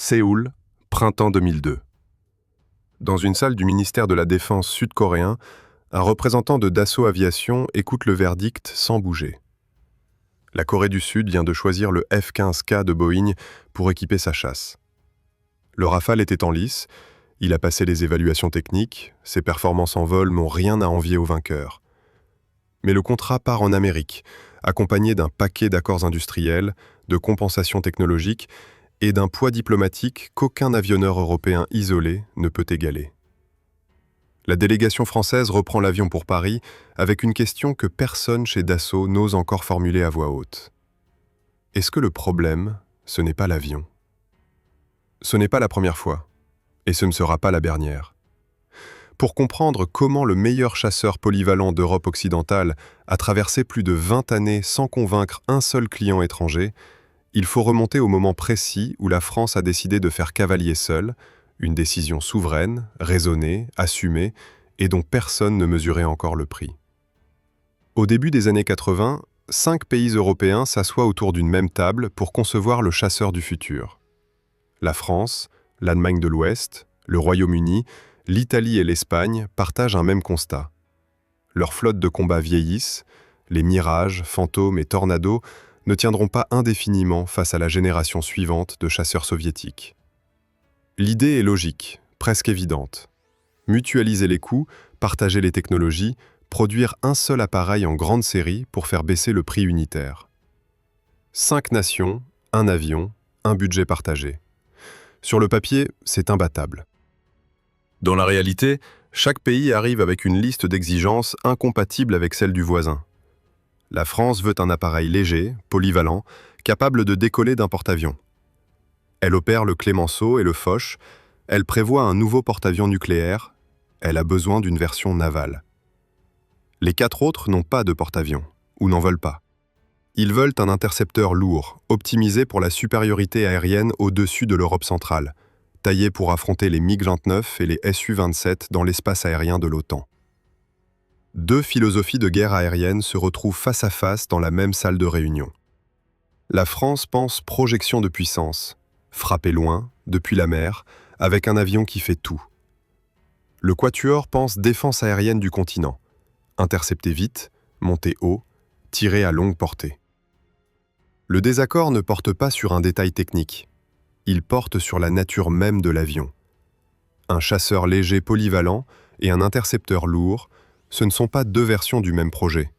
Séoul, printemps 2002. Dans une salle du ministère de la Défense sud-coréen, un représentant de Dassault Aviation écoute le verdict sans bouger. La Corée du Sud vient de choisir le F-15K de Boeing pour équiper sa chasse. Le Rafale était en lice, il a passé les évaluations techniques, ses performances en vol n'ont rien à envier au vainqueur. Mais le contrat part en Amérique, accompagné d'un paquet d'accords industriels, de compensations technologiques et d'un poids diplomatique qu'aucun avionneur européen isolé ne peut égaler. La délégation française reprend l'avion pour Paris avec une question que personne chez Dassault n'ose encore formuler à voix haute. Est-ce que le problème, ce n'est pas l'avion ? Ce n'est pas la première fois, et ce ne sera pas la dernière. Pour comprendre comment le meilleur chasseur polyvalent d'Europe occidentale a traversé plus de 20 années sans convaincre un seul client étranger, il faut remonter au moment précis où la France a décidé de faire cavalier seul, une décision souveraine, raisonnée, assumée, et dont personne ne mesurait encore le prix. Au début des années 80, 5 pays européens s'assoient autour d'une même table pour concevoir le chasseur du futur. La France, l'Allemagne de l'Ouest, le Royaume-Uni, l'Italie et l'Espagne partagent un même constat. Leurs flottes de combat vieillissent, les Mirage, Fantôme et Tornado ne tiendront pas indéfiniment face à la génération suivante de chasseurs soviétiques. L'idée est logique, presque évidente. Mutualiser les coûts, partager les technologies, produire un seul appareil en grande série pour faire baisser le prix unitaire. 5 nations, un avion, un budget partagé. Sur le papier, c'est imbattable. Dans la réalité, chaque pays arrive avec une liste d'exigences incompatibles avec celle du voisin. La France veut un appareil léger, polyvalent, capable de décoller d'un porte-avions. Elle opère le Clemenceau et le Foch, elle prévoit un nouveau porte-avions nucléaire, elle a besoin d'une version navale. Les 4 autres n'ont pas de porte-avions, ou n'en veulent pas. Ils veulent un intercepteur lourd, optimisé pour la supériorité aérienne au-dessus de l'Europe centrale, taillé pour affronter les MiG-29 et les Su-27 dans l'espace aérien de l'OTAN. 2 philosophies de guerre aérienne se retrouvent face à face dans la même salle de réunion. La France pense projection de puissance, frapper loin, depuis la mer, avec un avion qui fait tout. Le Quatuor pense défense aérienne du continent, intercepter vite, monter haut, tirer à longue portée. Le désaccord ne porte pas sur un détail technique, il porte sur la nature même de l'avion. Un chasseur léger polyvalent et un intercepteur lourd, ce ne sont pas 2 versions du même projet.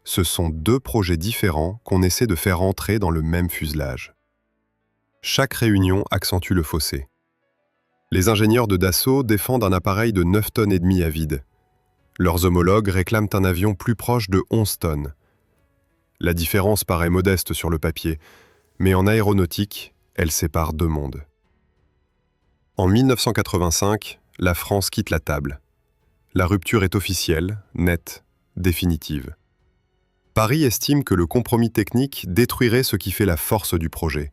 Ce sont 2 projets différents qu'on essaie de faire entrer dans le même fuselage. Chaque réunion accentue le fossé. Les ingénieurs de Dassault défendent un appareil de 9,5 tonnes à vide. Leurs homologues réclament un avion plus proche de 11 tonnes. La différence paraît modeste sur le papier, mais en aéronautique, elle sépare 2 mondes. En 1985, la France quitte la table. La rupture est officielle, nette, définitive. Paris estime que le compromis technique détruirait ce qui fait la force du projet.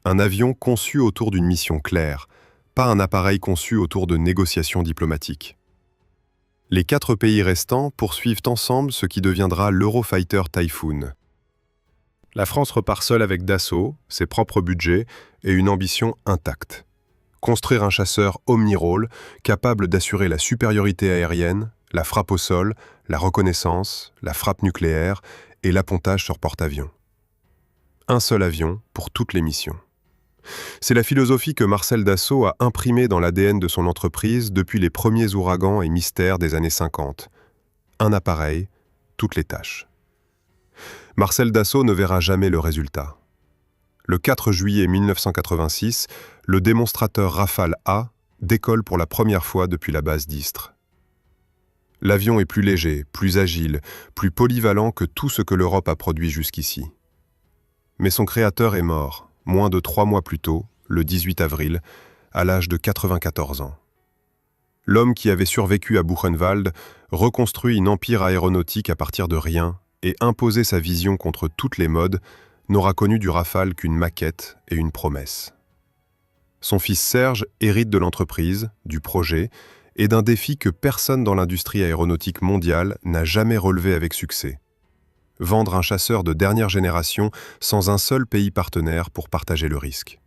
Un avion conçu autour d'une mission claire, pas un appareil conçu autour de négociations diplomatiques. Les 4 pays restants poursuivent ensemble ce qui deviendra l'Eurofighter Typhoon. La France repart seule avec Dassault, ses propres budgets et une ambition intacte. Construire un chasseur omni-rôle capable d'assurer la supériorité aérienne, la frappe au sol, la reconnaissance, la frappe nucléaire et l'appontage sur porte-avions. Un seul avion pour toutes les missions. C'est la philosophie que Marcel Dassault a imprimée dans l'ADN de son entreprise depuis les premiers ouragans et mystères des années 50. Un appareil, toutes les tâches. Marcel Dassault ne verra jamais le résultat. Le 4 juillet 1986, le démonstrateur Rafale A décolle pour la première fois depuis la base d'Istres. L'avion est plus léger, plus agile, plus polyvalent que tout ce que l'Europe a produit jusqu'ici. Mais son créateur est mort, moins de 3 mois plus tôt, le 18 avril, à l'âge de 94 ans. L'homme qui avait survécu à Buchenwald reconstruit une empire aéronautique à partir de rien et imposé sa vision contre toutes les modes, n'aura connu du Rafale qu'une maquette et une promesse. Son fils Serge hérite de l'entreprise, du projet et d'un défi que personne dans l'industrie aéronautique mondiale n'a jamais relevé avec succès. Vendre un chasseur de dernière génération sans un seul pays partenaire pour partager le risque.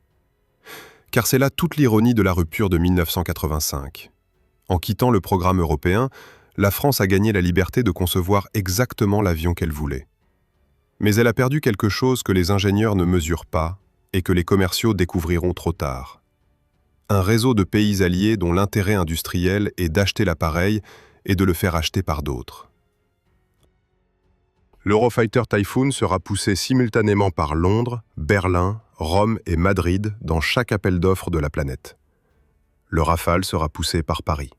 Car c'est là toute l'ironie de la rupture de 1985. En quittant le programme européen, la France a gagné la liberté de concevoir exactement l'avion qu'elle voulait. Mais elle a perdu quelque chose que les ingénieurs ne mesurent pas et que les commerciaux découvriront trop tard. Un réseau de pays alliés dont l'intérêt industriel est d'acheter l'appareil et de le faire acheter par d'autres. L'Eurofighter Typhoon sera poussé simultanément par Londres, Berlin, Rome et Madrid dans chaque appel d'offres de la planète. Le Rafale sera poussé par Paris,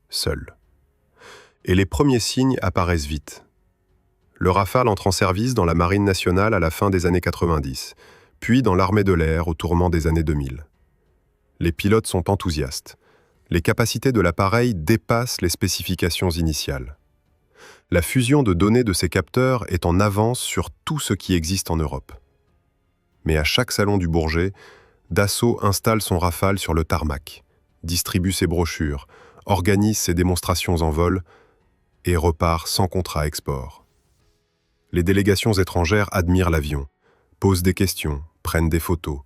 seul. Et les premiers signes apparaissent vite. Le Rafale entre en service dans la Marine nationale à la fin des années 90, puis dans l'armée de l'air au tournant des années 2000. Les pilotes sont enthousiastes. Les capacités de l'appareil dépassent les spécifications initiales. La fusion de données de ces capteurs est en avance sur tout ce qui existe en Europe. Mais à chaque salon du Bourget, Dassault installe son Rafale sur le tarmac, distribue ses brochures, organise ses démonstrations en vol et repart sans contrat export. Les délégations étrangères admirent l'avion, posent des questions, prennent des photos,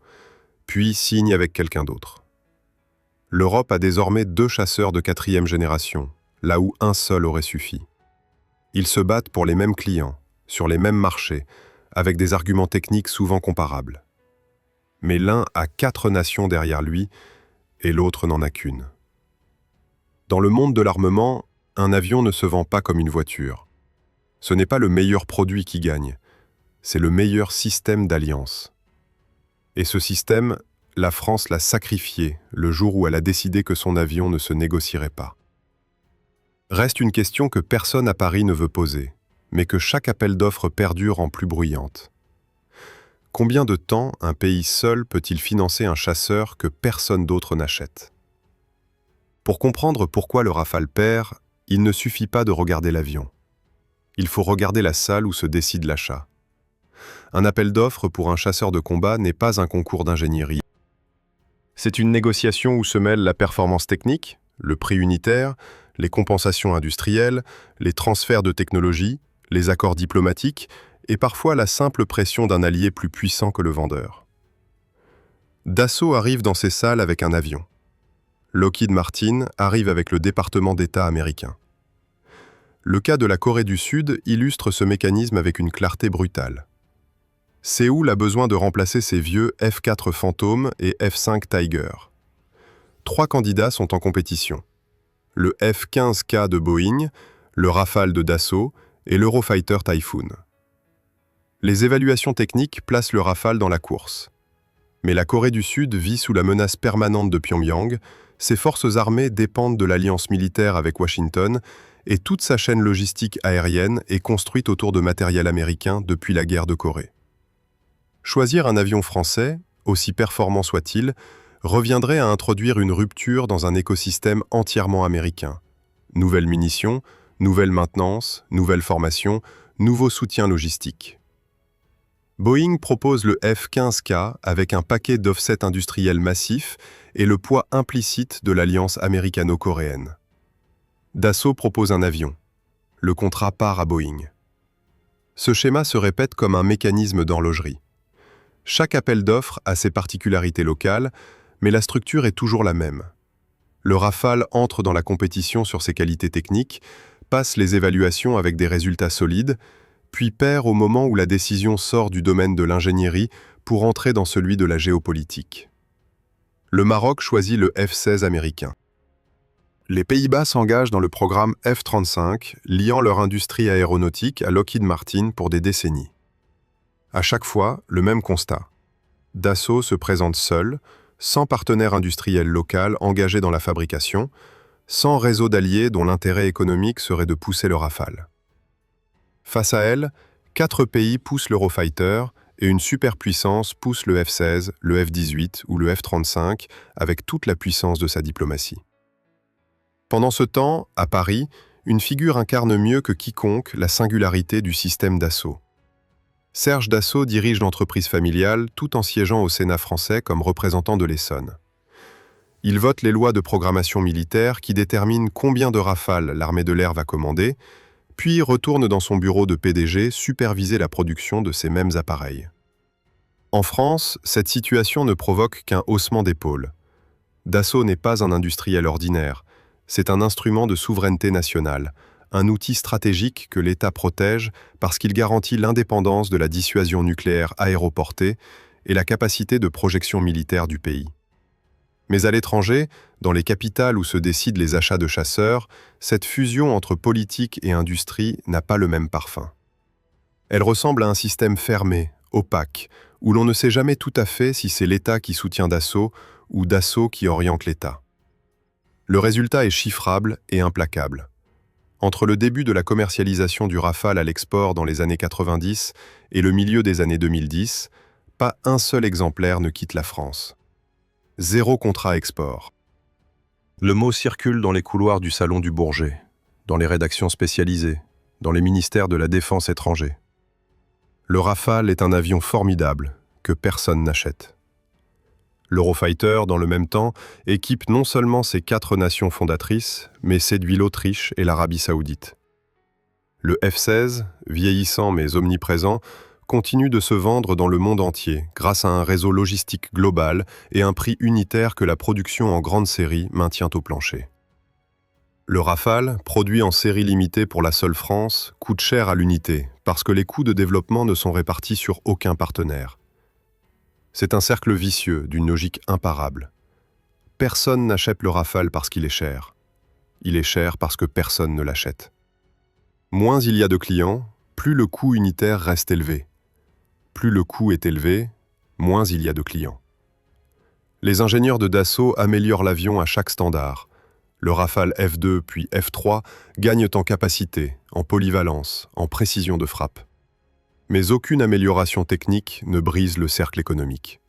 puis signent avec quelqu'un d'autre. L'Europe a désormais 2 chasseurs de 4e génération, là où un seul aurait suffi. Ils se battent pour les mêmes clients, sur les mêmes marchés, avec des arguments techniques souvent comparables. Mais l'un a 4 nations derrière lui et l'autre n'en a qu'une. Dans le monde de l'armement, un avion ne se vend pas comme une voiture. Ce n'est pas le meilleur produit qui gagne, c'est le meilleur système d'alliance. Et ce système, la France l'a sacrifié le jour où elle a décidé que son avion ne se négocierait pas. Reste une question que personne à Paris ne veut poser, mais que chaque appel d'offres perdure rend plus bruyante. Combien de temps un pays seul peut-il financer un chasseur que personne d'autre n'achète ? Pour comprendre pourquoi le Rafale perd, il ne suffit pas de regarder l'avion. Il faut regarder la salle où se décide l'achat. Un appel d'offres pour un chasseur de combat n'est pas un concours d'ingénierie. C'est une négociation où se mêlent la performance technique, le prix unitaire, les compensations industrielles, les transferts de technologie, les accords diplomatiques et parfois la simple pression d'un allié plus puissant que le vendeur. Dassault arrive dans ces salles avec un avion. Lockheed Martin arrive avec le département d'État américain. Le cas de la Corée du Sud illustre ce mécanisme avec une clarté brutale. Séoul a besoin de remplacer ses vieux F-4 Phantom et F-5 Tiger. 3 candidats sont en compétition. Le F-15K de Boeing, le Rafale de Dassault et l'Eurofighter Typhoon. Les évaluations techniques placent le Rafale dans la course. Mais la Corée du Sud vit sous la menace permanente de Pyongyang, ses forces armées dépendent de l'alliance militaire avec Washington et toute sa chaîne logistique aérienne est construite autour de matériel américain depuis la guerre de Corée. Choisir un avion français, aussi performant soit-il, reviendrait à introduire une rupture dans un écosystème entièrement américain. Nouvelles munitions, nouvelle maintenance, nouvelle formation, nouveaux soutiens logistiques. Boeing propose le F-15K avec un paquet d'offsets industriels massifs et le poids implicite de l'alliance américano-coréenne. Dassault propose un avion. Le contrat part à Boeing. Ce schéma se répète comme un mécanisme d'horlogerie. Chaque appel d'offres a ses particularités locales, mais la structure est toujours la même. Le Rafale entre dans la compétition sur ses qualités techniques, passe les évaluations avec des résultats solides, puis perd au moment où la décision sort du domaine de l'ingénierie pour entrer dans celui de la géopolitique. Le Maroc choisit le F-16 américain. Les Pays-Bas s'engagent dans le programme F-35, liant leur industrie aéronautique à Lockheed Martin pour des décennies. À chaque fois, le même constat. Dassault se présente seul, sans partenaire industriel local engagé dans la fabrication, sans réseau d'alliés dont l'intérêt économique serait de pousser le Rafale. Face à elle, 4 pays poussent l'Eurofighter et une superpuissance pousse le F-16, le F-18 ou le F-35 avec toute la puissance de sa diplomatie. Pendant ce temps, à Paris, une figure incarne mieux que quiconque la singularité du système Dassault. Serge Dassault dirige l'entreprise familiale tout en siégeant au Sénat français comme représentant de l'Essonne. Il vote les lois de programmation militaire qui déterminent combien de Rafales l'armée de l'air va commander, puis retourne dans son bureau de PDG superviser la production de ces mêmes appareils. En France, cette situation ne provoque qu'un haussement d'épaules. Dassault n'est pas un industriel ordinaire, c'est un instrument de souveraineté nationale, un outil stratégique que l'État protège parce qu'il garantit l'indépendance de la dissuasion nucléaire aéroportée et la capacité de projection militaire du pays. Mais à l'étranger, dans les capitales où se décident les achats de chasseurs, cette fusion entre politique et industrie n'a pas le même parfum. Elle ressemble à un système fermé, opaque, où l'on ne sait jamais tout à fait si c'est l'État qui soutient Dassault ou Dassault qui oriente l'État. Le résultat est chiffrable et implacable. Entre le début de la commercialisation du Rafale à l'export dans les années 90 et le milieu des années 2010, pas un seul exemplaire ne quitte la France. 0 contrat export. Le mot circule dans les couloirs du Salon du Bourget, dans les rédactions spécialisées, dans les ministères de la Défense étrangers. Le Rafale est un avion formidable que personne n'achète. L'Eurofighter, dans le même temps, équipe non seulement ses 4 nations fondatrices, mais séduit l'Autriche et l'Arabie saoudite. Le F-16, vieillissant mais omniprésent, continue de se vendre dans le monde entier grâce à un réseau logistique global et un prix unitaire que la production en grande série maintient au plancher. Le Rafale, produit en série limitée pour la seule France, coûte cher à l'unité parce que les coûts de développement ne sont répartis sur aucun partenaire. C'est un cercle vicieux d'une logique imparable. Personne n'achète le Rafale parce qu'il est cher. Il est cher parce que personne ne l'achète. Moins il y a de clients, plus le coût unitaire reste élevé. Plus le coût est élevé, moins il y a de clients. Les ingénieurs de Dassault améliorent l'avion à chaque standard. Le Rafale F2 puis F3 gagnent en capacité, en polyvalence, en précision de frappe. Mais aucune amélioration technique ne brise le cercle économique.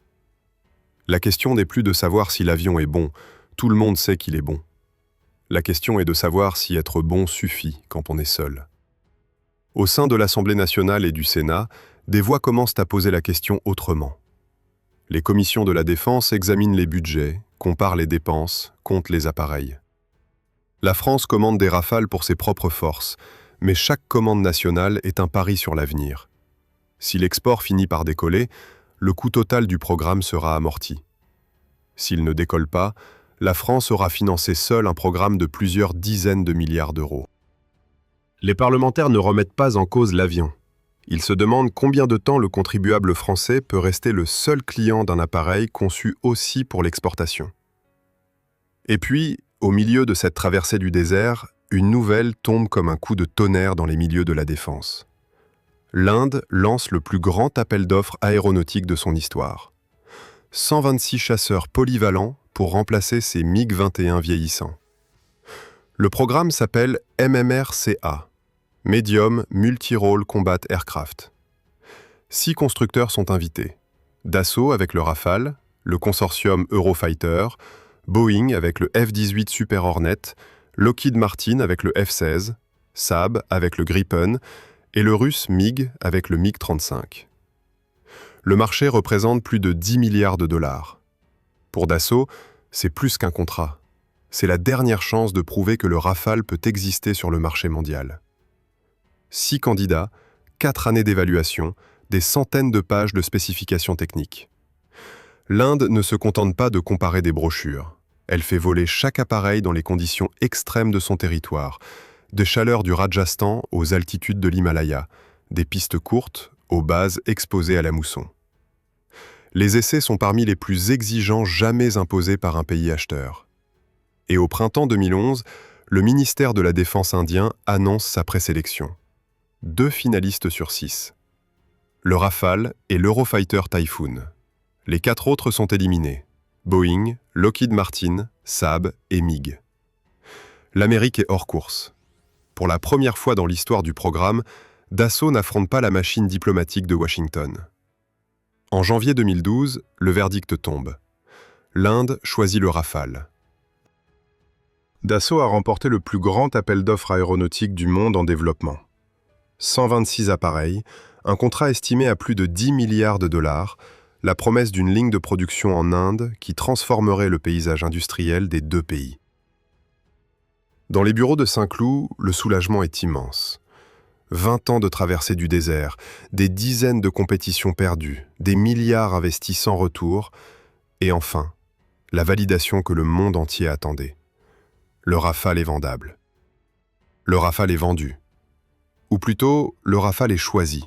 La question n'est plus de savoir si l'avion est bon, tout le monde sait qu'il est bon. La question est de savoir si être bon suffit quand on est seul. Au sein de l'Assemblée nationale et du Sénat, des voix commencent à poser la question autrement. Les commissions de la défense examinent les budgets, comparent les dépenses, comptent les appareils. La France commande des Rafales pour ses propres forces, mais chaque commande nationale est un pari sur l'avenir. Si l'export finit par décoller, le coût total du programme sera amorti. S'il ne décolle pas, la France aura financé seule un programme de plusieurs dizaines de milliards d'euros. Les parlementaires ne remettent pas en cause l'avion. Ils se demandent combien de temps le contribuable français peut rester le seul client d'un appareil conçu aussi pour l'exportation. Et puis, au milieu de cette traversée du désert, une nouvelle tombe comme un coup de tonnerre dans les milieux de la défense. L'Inde lance le plus grand appel d'offres aéronautique de son histoire. 126 chasseurs polyvalents pour remplacer ces MiG-21 vieillissants. Le programme s'appelle MMR-CA, Medium Multi-Role Combat Aircraft. 6 constructeurs sont invités. Dassault avec le Rafale, le consortium Eurofighter, Boeing avec le F-18 Super Hornet, Lockheed Martin avec le F-16, Saab avec le Gripen et le russe MiG avec le MiG-35. Le marché représente plus de 10 milliards de dollars. Pour Dassault, c'est plus qu'un contrat. C'est la dernière chance de prouver que le Rafale peut exister sur le marché mondial. 6 candidats, 4 années d'évaluation, des centaines de pages de spécifications techniques. L'Inde ne se contente pas de comparer des brochures. Elle fait voler chaque appareil dans les conditions extrêmes de son territoire, des chaleurs du Rajasthan aux altitudes de l'Himalaya, des pistes courtes aux bases exposées à la mousson. Les essais sont parmi les plus exigeants jamais imposés par un pays acheteur. Et au printemps 2011, le ministère de la Défense indien annonce sa présélection. 2 finalistes sur 6. Le Rafale et l'Eurofighter Typhoon. Les 4 autres sont éliminés. Boeing, Lockheed Martin, Saab et MiG. L'Amérique est hors course. Pour la première fois dans l'histoire du programme, Dassault n'affronte pas la machine diplomatique de Washington. En janvier 2012, le verdict tombe. L'Inde choisit le Rafale. Dassault a remporté le plus grand appel d'offres aéronautique du monde en développement. 126 appareils, un contrat estimé à plus de 10 milliards de dollars, la promesse d'une ligne de production en Inde qui transformerait le paysage industriel des 2 pays. Dans les bureaux de Saint-Cloud, le soulagement est immense. 20 ans de traversée du désert, des dizaines de compétitions perdues, des milliards investis sans retour, et enfin, la validation que le monde entier attendait. Le Rafale est vendable. Le Rafale est vendu. Ou plutôt, le Rafale est choisi.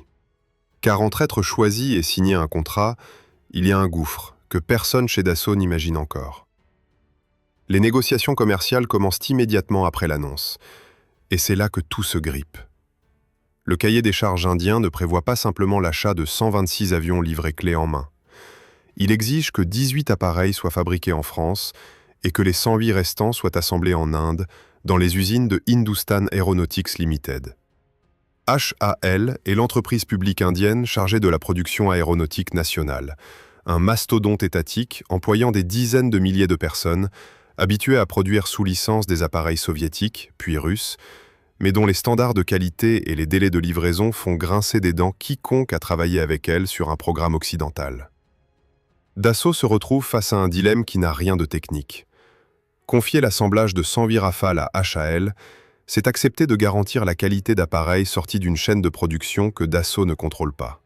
Car entre être choisi et signer un contrat, il y a un gouffre que personne chez Dassault n'imagine encore. Les négociations commerciales commencent immédiatement après l'annonce. Et c'est là que tout se grippe. Le cahier des charges indien ne prévoit pas simplement l'achat de 126 avions livrés clés en main. Il exige que 18 appareils soient fabriqués en France et que les 108 restants soient assemblés en Inde, dans les usines de Hindustan Aeronautics Limited. HAL est l'entreprise publique indienne chargée de la production aéronautique nationale, un mastodonte étatique employant des dizaines de milliers de personnes, habituées à produire sous licence des appareils soviétiques, puis russes, mais dont les standards de qualité et les délais de livraison font grincer des dents quiconque a travaillé avec elle sur un programme occidental. Dassault se retrouve face à un dilemme qui n'a rien de technique. Confier l'assemblage de 108 Rafales à HAL, c'est accepter de garantir la qualité d'appareils sortis d'une chaîne de production que Dassault ne contrôle pas.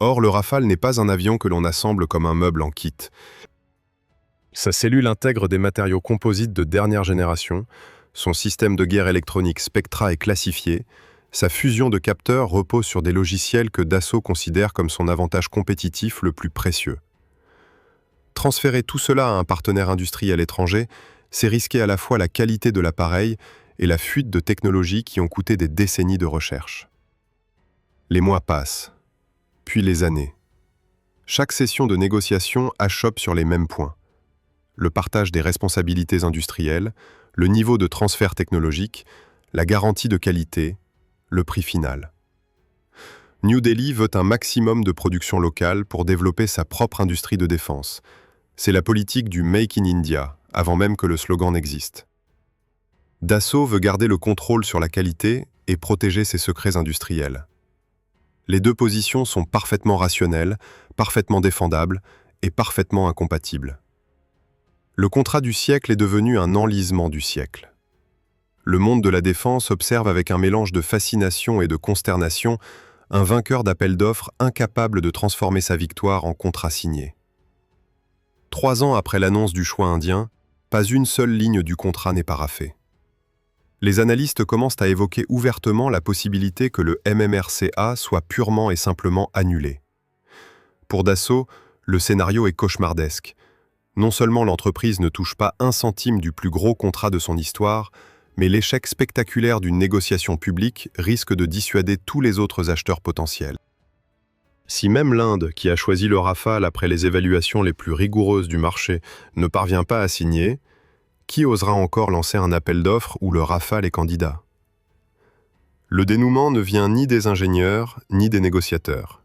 Or, le Rafale n'est pas un avion que l'on assemble comme un meuble en kit. Sa cellule intègre des matériaux composites de dernière génération, son système de guerre électronique Spectra est classifié, sa fusion de capteurs repose sur des logiciels que Dassault considère comme son avantage compétitif le plus précieux. Transférer tout cela à un partenaire industriel étranger, c'est risquer à la fois la qualité de l'appareil et la fuite de technologies qui ont coûté des décennies de recherche. Les mois passent, puis les années. Chaque session de négociation achoppe sur les mêmes points. Le partage des responsabilités industrielles, le niveau de transfert technologique, la garantie de qualité, le prix final. New Delhi veut un maximum de production locale pour développer sa propre industrie de défense. C'est la politique du Make in India, avant même que le slogan n'existe. Dassault veut garder le contrôle sur la qualité et protéger ses secrets industriels. Les deux positions sont parfaitement rationnelles, parfaitement défendables et parfaitement incompatibles. Le contrat du siècle est devenu un enlisement du siècle. Le monde de la défense observe avec un mélange de fascination et de consternation un vainqueur d'appel d'offres incapable de transformer sa victoire en contrat signé. 3 ans après l'annonce du choix indien, pas une seule ligne du contrat n'est paraphée. Les analystes commencent à évoquer ouvertement la possibilité que le MMRCA soit purement et simplement annulé. Pour Dassault, le scénario est cauchemardesque. Non seulement l'entreprise ne touche pas un centime du plus gros contrat de son histoire, mais l'échec spectaculaire d'une négociation publique risque de dissuader tous les autres acheteurs potentiels. Si même l'Inde, qui a choisi le Rafale après les évaluations les plus rigoureuses du marché, ne parvient pas à signer, qui osera encore lancer un appel d'offres où le Rafale est candidat? Le dénouement ne vient ni des ingénieurs, ni des négociateurs.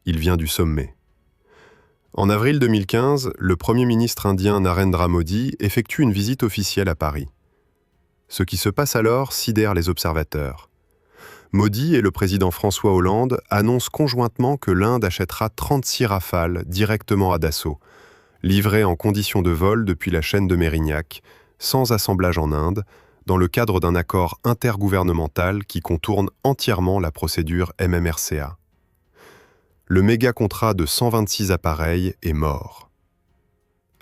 Il vient du sommet. En avril 2015, le Premier ministre indien Narendra Modi effectue une visite officielle à Paris. Ce qui se passe alors sidère les observateurs. Modi et le président François Hollande annoncent conjointement que l'Inde achètera 36 Rafales directement à Dassault, livrés en conditions de vol depuis la chaîne de Mérignac, sans assemblage en Inde, dans le cadre d'un accord intergouvernemental qui contourne entièrement la procédure MMRCA. Le méga-contrat de 126 appareils est mort.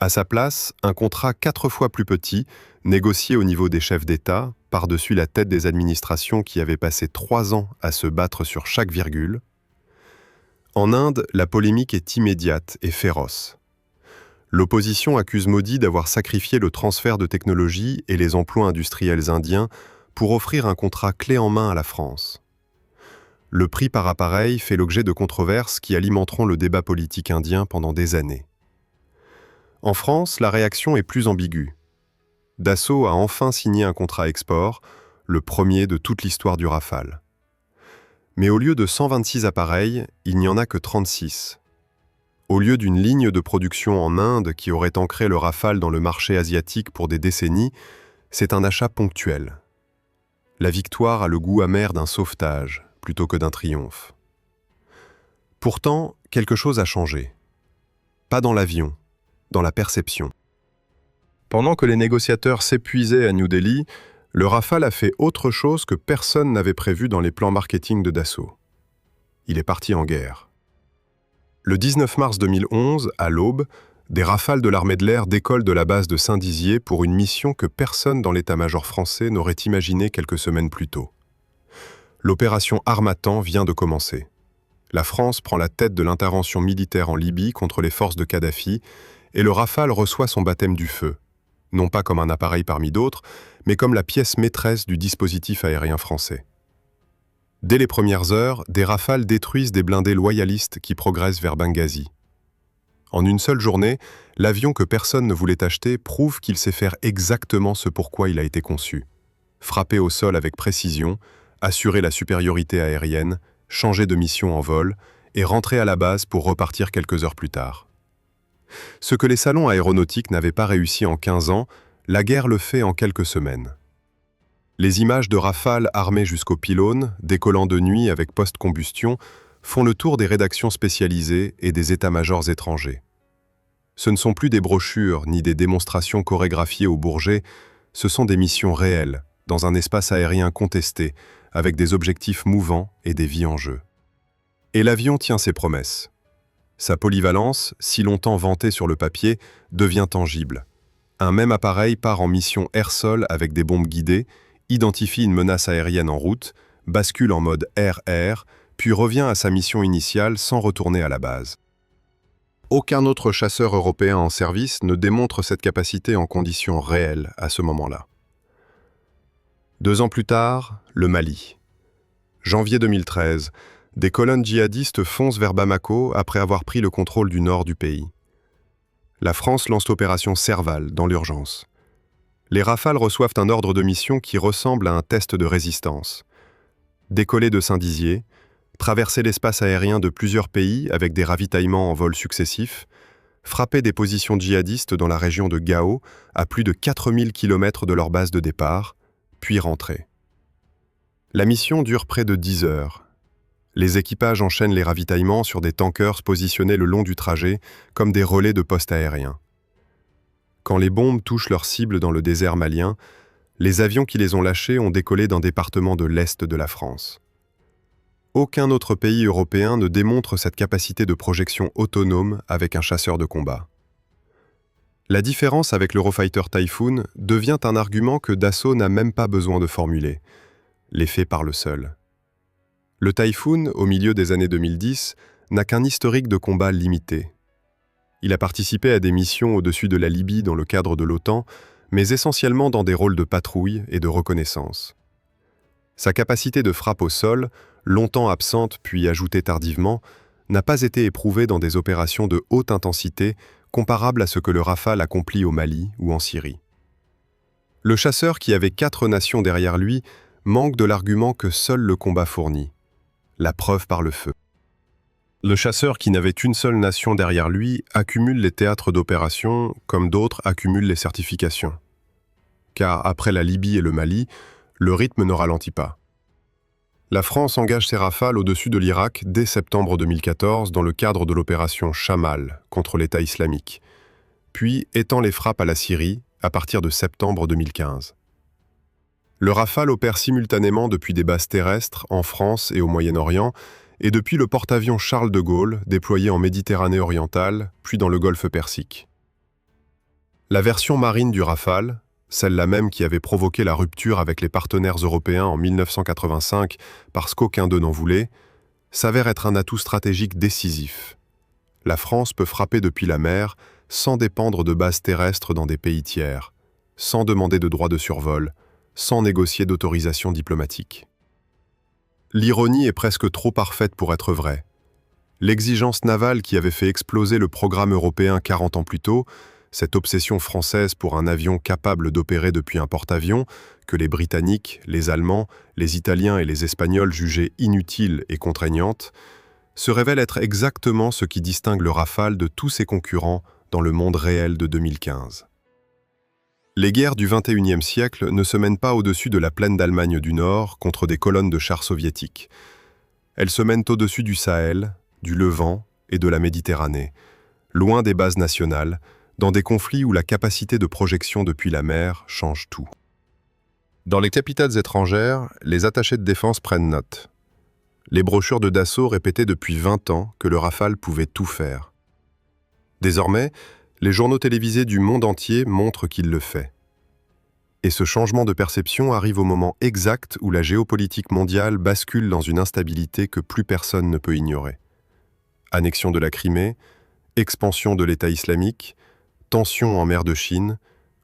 À sa place, un contrat 4 fois plus petit, négocié au niveau des chefs d'État, par-dessus la tête des administrations qui avaient passé 3 ans à se battre sur chaque virgule. En Inde, la polémique est immédiate et féroce. L'opposition accuse Modi d'avoir sacrifié le transfert de technologie et les emplois industriels indiens pour offrir un contrat clé en main à la France. Le prix par appareil fait l'objet de controverses qui alimenteront le débat politique indien pendant des années. En France, la réaction est plus ambiguë. Dassault a enfin signé un contrat export, le premier de toute l'histoire du Rafale. Mais au lieu de 126 appareils, il n'y en a que 36. Au lieu d'une ligne de production en Inde qui aurait ancré le Rafale dans le marché asiatique pour des décennies, c'est un achat ponctuel. La victoire a le goût amer d'un sauvetage plutôt que d'un triomphe. Pourtant, quelque chose a changé. Pas dans l'avion, dans la perception. Pendant que les négociateurs s'épuisaient à New Delhi, Le Rafale a fait autre chose que personne n'avait prévu dans les plans marketing de Dassault. Il est parti en guerre. Le 19 mars 2011, à l'aube, des Rafales de l'armée de l'air décollent de la base de Saint-Dizier pour une mission que personne dans l'état-major français n'aurait imaginée quelques semaines plus tôt. L'opération Harmattan vient de commencer. La France prend la tête de l'intervention militaire en Libye contre les forces de Kadhafi et le Rafale reçoit son baptême du feu, non pas comme un appareil parmi d'autres, mais comme la pièce maîtresse du dispositif aérien français. Dès les premières heures, des Rafales détruisent des blindés loyalistes qui progressent vers Benghazi. En une seule journée, l'avion que personne ne voulait acheter prouve qu'il sait faire exactement ce pourquoi il a été conçu. Frapper au sol avec précision, assurer la supériorité aérienne, changer de mission en vol et rentrer à la base pour repartir quelques heures plus tard. Ce que les salons aéronautiques n'avaient pas réussi en 15 ans, la guerre le fait en quelques semaines. Les images de Rafale armés jusqu'aux pylônes, décollant de nuit avec post-combustion, font le tour des rédactions spécialisées et des états-majors étrangers. Ce ne sont plus des brochures ni des démonstrations chorégraphiées au Bourget, ce sont des missions réelles, dans un espace aérien contesté, avec des objectifs mouvants et des vies en jeu. Et l'avion tient ses promesses. Sa polyvalence, si longtemps vantée sur le papier, devient tangible. Un même appareil part en mission air-sol avec des bombes guidées, identifie une menace aérienne en route, bascule en mode air-air, puis revient à sa mission initiale sans retourner à la base. Aucun autre chasseur européen en service ne démontre cette capacité en conditions réelles à ce moment-là. 2 ans plus tard, le Mali. Janvier 2013, des colonnes djihadistes foncent vers Bamako après avoir pris le contrôle du nord du pays. La France lance l'opération Serval dans l'urgence. Les Rafales reçoivent un ordre de mission qui ressemble à un test de résistance. Décoller de Saint-Dizier, traverser l'espace aérien de plusieurs pays avec des ravitaillements en vol successifs, frapper des positions djihadistes dans la région de Gao, à plus de 4000 km de leur base de départ, puis rentrer. La mission dure près de 10 heures. Les équipages enchaînent les ravitaillements sur des tankers positionnés le long du trajet comme des relais de postes aériens. Quand les bombes touchent leur cible dans le désert malien, les avions qui les ont lâchés ont décollé d'un département de l'Est de la France. Aucun autre pays européen ne démontre cette capacité de projection autonome avec un chasseur de combat. La différence avec l'Eurofighter Typhoon devient un argument que Dassault n'a même pas besoin de formuler. Les faits parlent seuls. Le Typhoon, au milieu des années 2010, n'a qu'un historique de combat limité. Il a participé à des missions au-dessus de la Libye dans le cadre de l'OTAN, mais essentiellement dans des rôles de patrouille et de reconnaissance. Sa capacité de frappe au sol, longtemps absente puis ajoutée tardivement, n'a pas été éprouvée dans des opérations de haute intensité comparables à ce que le Rafale accomplit au Mali ou en Syrie. Le chasseur qui avait 4 nations derrière lui manque de l'argument que seul le combat fournit, la preuve par le feu. Le chasseur qui n'avait qu'une seule nation derrière lui accumule les théâtres d'opération comme d'autres accumulent les certifications. Car après la Libye et le Mali, le rythme ne ralentit pas. La France engage ses Rafales au-dessus de l'Irak dès septembre 2014 dans le cadre de l'opération Chamal contre l'État islamique, puis étend les frappes à la Syrie à partir de septembre 2015. Le Rafale opère simultanément depuis des bases terrestres en France et au Moyen-Orient et depuis le porte-avions Charles de Gaulle déployé en Méditerranée orientale puis dans le Golfe Persique. La version marine du Rafale, celle-là même qui avait provoqué la rupture avec les partenaires européens en 1985 parce qu'aucun d'eux n'en voulait, s'avère être un atout stratégique décisif. La France peut frapper depuis la mer sans dépendre de bases terrestres dans des pays tiers, sans demander de droit de survol, sans négocier d'autorisation diplomatique. L'ironie est presque trop parfaite pour être vraie. L'exigence navale qui avait fait exploser le programme européen 40 ans plus tôt, cette obsession française pour un avion capable d'opérer depuis un porte-avions, que les Britanniques, les Allemands, les Italiens et les Espagnols jugeaient inutile et contraignante, se révèle être exactement ce qui distingue le Rafale de tous ses concurrents dans le monde réel de 2015. Les guerres du XXIe siècle ne se mènent pas au-dessus de la plaine d'Allemagne du Nord contre des colonnes de chars soviétiques. Elles se mènent au-dessus du Sahel, du Levant et de la Méditerranée, loin des bases nationales, dans des conflits où la capacité de projection depuis la mer change tout. Dans les capitales étrangères, les attachés de défense prennent note. Les brochures de Dassault répétaient depuis 20 ans que le Rafale pouvait tout faire. Désormais, les journaux télévisés du monde entier montrent qu'il le fait. Et ce changement de perception arrive au moment exact où la géopolitique mondiale bascule dans une instabilité que plus personne ne peut ignorer. Annexion de la Crimée, expansion de l'État islamique, tensions en mer de Chine,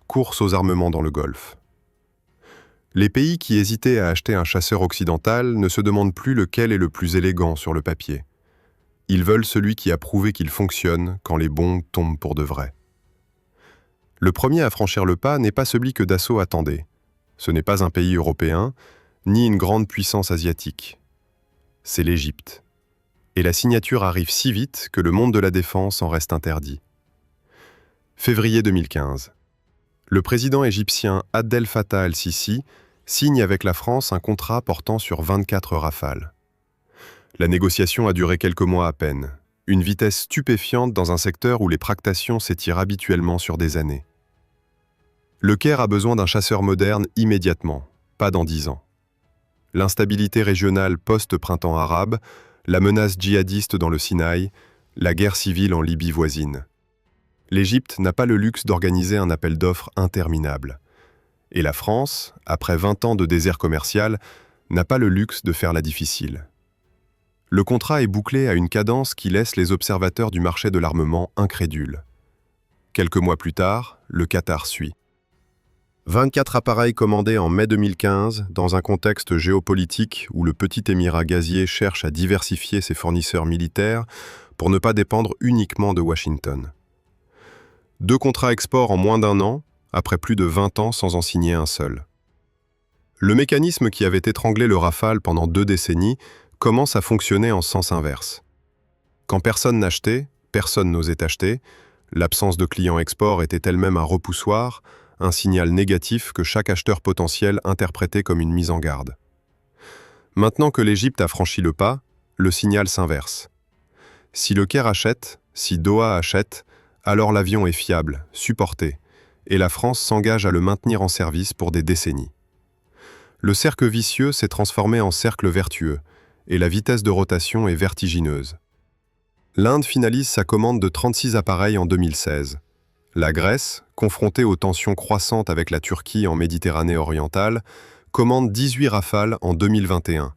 course aux armements dans le Golfe. Les pays qui hésitaient à acheter un chasseur occidental ne se demandent plus lequel est le plus élégant sur le papier. Ils veulent celui qui a prouvé qu'il fonctionne quand les bombes tombent pour de vrai. Le premier à franchir le pas n'est pas celui que Dassault attendait. Ce n'est pas un pays européen, ni une grande puissance asiatique. C'est l'Égypte. Et la signature arrive si vite que le monde de la défense en reste interdit. Février 2015. Le président égyptien Abdel Fattah el-Sisi signe avec la France un contrat portant sur 24 Rafales. La négociation a duré quelques mois à peine, une vitesse stupéfiante dans un secteur où les tractations s'étirent habituellement sur des années. Le Caire a besoin d'un chasseur moderne immédiatement, pas dans 10 ans. L'instabilité régionale post-printemps arabe, la menace djihadiste dans le Sinaï, la guerre civile en Libye voisine. L'Égypte n'a pas le luxe d'organiser un appel d'offres interminable. Et la France, après 20 ans de désert commercial, n'a pas le luxe de faire la difficile. Le contrat est bouclé à une cadence qui laisse les observateurs du marché de l'armement incrédules. Quelques mois plus tard, le Qatar suit. 24 appareils commandés en mai 2015, dans un contexte géopolitique où le petit émirat gazier cherche à diversifier ses fournisseurs militaires pour ne pas dépendre uniquement de Washington. 2 contrats export en moins d'1 an, après plus de 20 ans sans en signer un seul. Le mécanisme qui avait étranglé le Rafale pendant 2 décennies commence à fonctionner en sens inverse. Quand personne n'achetait, personne n'osait acheter, l'absence de clients export était elle-même un repoussoir, un signal négatif que chaque acheteur potentiel interprétait comme une mise en garde. Maintenant que l'Égypte a franchi le pas, le signal s'inverse. Si le Caire achète, si Doha achète, alors l'avion est fiable, supporté, et la France s'engage à le maintenir en service pour des décennies. Le cercle vicieux s'est transformé en cercle vertueux, et la vitesse de rotation est vertigineuse. L'Inde finalise sa commande de 36 appareils en 2016. La Grèce, confrontée aux tensions croissantes avec la Turquie en Méditerranée orientale, commande 18 Rafales en 2021,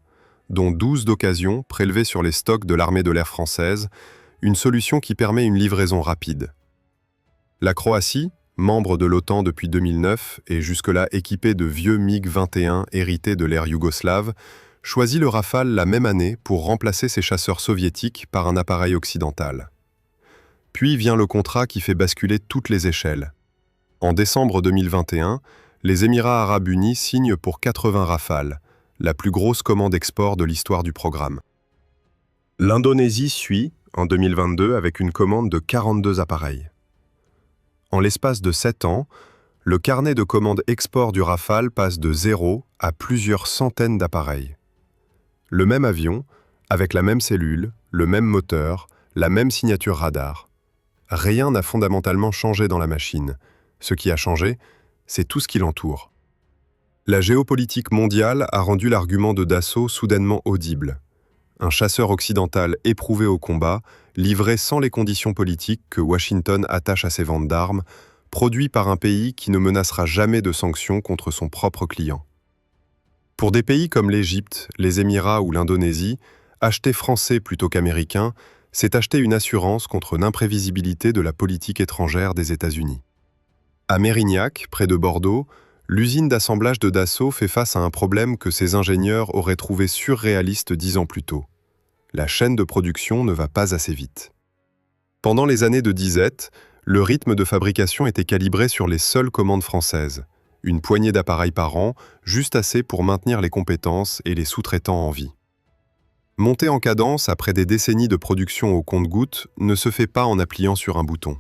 dont 12 d'occasion prélevés sur les stocks de l'armée de l'air française, une solution qui permet une livraison rapide. La Croatie, membre de l'OTAN depuis 2009 et jusque-là équipée de vieux MiG-21 hérités de l'ère yougoslave, choisit le Rafale la même année pour remplacer ses chasseurs soviétiques par un appareil occidental. Puis vient le contrat qui fait basculer toutes les échelles. En décembre 2021, les Émirats arabes unis signent pour 80 Rafales, la plus grosse commande export de l'histoire du programme. L'Indonésie suit, en 2022, avec une commande de 42 appareils. En l'espace de 7 ans, le carnet de commandes export du Rafale passe de 0 à plusieurs centaines d'appareils. Le même avion, avec la même cellule, le même moteur, la même signature radar. Rien n'a fondamentalement changé dans la machine. Ce qui a changé, c'est tout ce qui l'entoure. La géopolitique mondiale a rendu l'argument de Dassault soudainement audible. Un chasseur occidental éprouvé au combat, livré sans les conditions politiques que Washington attache à ses ventes d'armes, produit par un pays qui ne menacera jamais de sanctions contre son propre client. Pour des pays comme l'Égypte, les Émirats ou l'Indonésie, acheter français plutôt qu'américain, c'est acheter une assurance contre l'imprévisibilité de la politique étrangère des États-Unis. À Mérignac, près de Bordeaux, l'usine d'assemblage de Dassault fait face à un problème que ses ingénieurs auraient trouvé surréaliste 10 ans plus tôt. La chaîne de production ne va pas assez vite. Pendant les années de disette, le rythme de fabrication était calibré sur les seules commandes françaises, une poignée d'appareils par an, juste assez pour maintenir les compétences et les sous-traitants en vie. Monter en cadence après des décennies de production au compte-gouttes ne se fait pas en appuyant sur un bouton.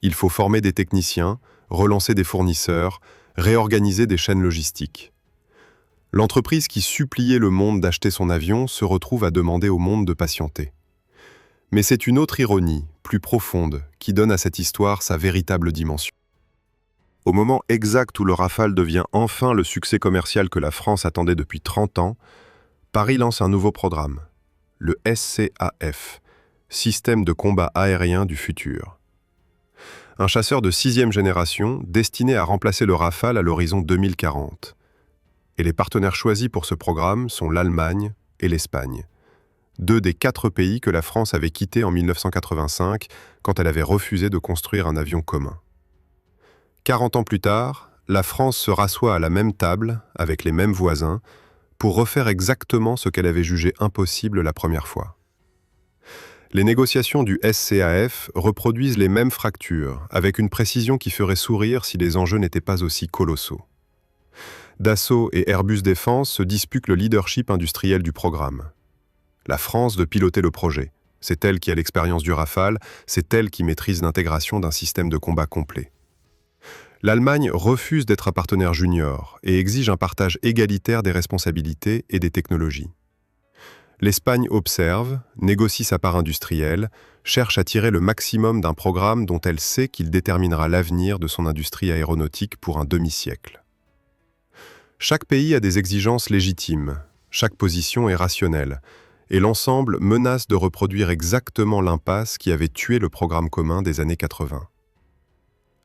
Il faut former des techniciens, relancer des fournisseurs, réorganiser des chaînes logistiques. L'entreprise qui suppliait le monde d'acheter son avion se retrouve à demander au monde de patienter. Mais c'est une autre ironie, plus profonde, qui donne à cette histoire sa véritable dimension. Au moment exact où le Rafale devient enfin le succès commercial que la France attendait depuis 30 ans, Paris lance un nouveau programme, le SCAF, Système de combat aérien du futur. Un chasseur de 6e génération destiné à remplacer le Rafale à l'horizon 2040. Et les partenaires choisis pour ce programme sont l'Allemagne et l'Espagne, 2 des 4 pays que la France avait quittés en 1985 quand elle avait refusé de construire un avion commun. 40 ans plus tard, la France se rassoit à la même table, avec les mêmes voisins, pour refaire exactement ce qu'elle avait jugé impossible la première fois. Les négociations du SCAF reproduisent les mêmes fractures, avec une précision qui ferait sourire si les enjeux n'étaient pas aussi colossaux. Dassault et Airbus Défense se disputent le leadership industriel du programme. La France de piloter le projet. C'est elle qui a l'expérience du Rafale, c'est elle qui maîtrise l'intégration d'un système de combat complet. L'Allemagne refuse d'être un partenaire junior et exige un partage égalitaire des responsabilités et des technologies. L'Espagne observe, négocie sa part industrielle, cherche à tirer le maximum d'un programme dont elle sait qu'il déterminera l'avenir de son industrie aéronautique pour un demi-siècle. Chaque pays a des exigences légitimes, chaque position est rationnelle, et l'ensemble menace de reproduire exactement l'impasse qui avait tué le programme commun des années 80.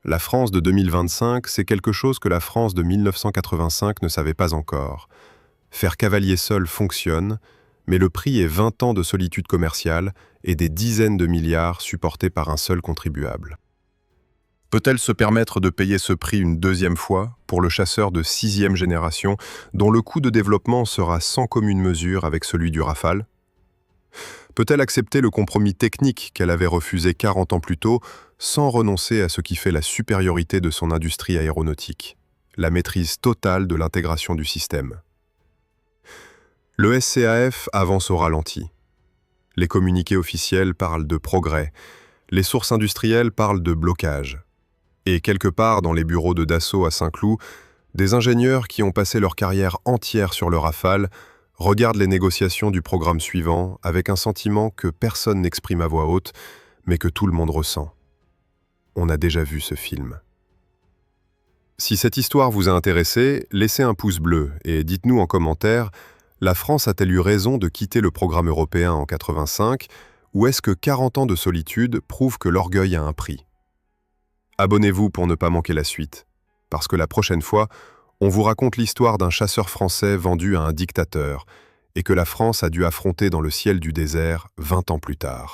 La France de 2025, c'est quelque chose que la France de 1985 ne savait pas encore. Faire cavalier seul fonctionne, mais le prix est 20 ans de solitude commerciale et des dizaines de milliards supportés par un seul contribuable. Peut-elle se permettre de payer ce prix une deuxième fois pour le chasseur de 6e génération dont le coût de développement sera sans commune mesure avec celui du Rafale ? Peut-elle accepter le compromis technique qu'elle avait refusé 40 ans plus tôt sans renoncer à ce qui fait la supériorité de son industrie aéronautique, la maîtrise totale de l'intégration du système ? Le SCAF avance au ralenti. Les communiqués officiels parlent de progrès, les sources industrielles parlent de blocage. Et quelque part dans les bureaux de Dassault à Saint-Cloud, des ingénieurs qui ont passé leur carrière entière sur le Rafale regardent les négociations du programme suivant avec un sentiment que personne n'exprime à voix haute, mais que tout le monde ressent. On a déjà vu ce film. Si cette histoire vous a intéressé, laissez un pouce bleu et dites-nous en commentaire, la France a-t-elle eu raison de quitter le programme européen en 85 ou est-ce que 40 ans de solitude prouvent que l'orgueil a un prix ? Abonnez-vous pour ne pas manquer la suite, parce que la prochaine fois, on vous raconte l'histoire d'un chasseur français vendu à un dictateur et que la France a dû affronter dans le ciel du désert 20 ans plus tard.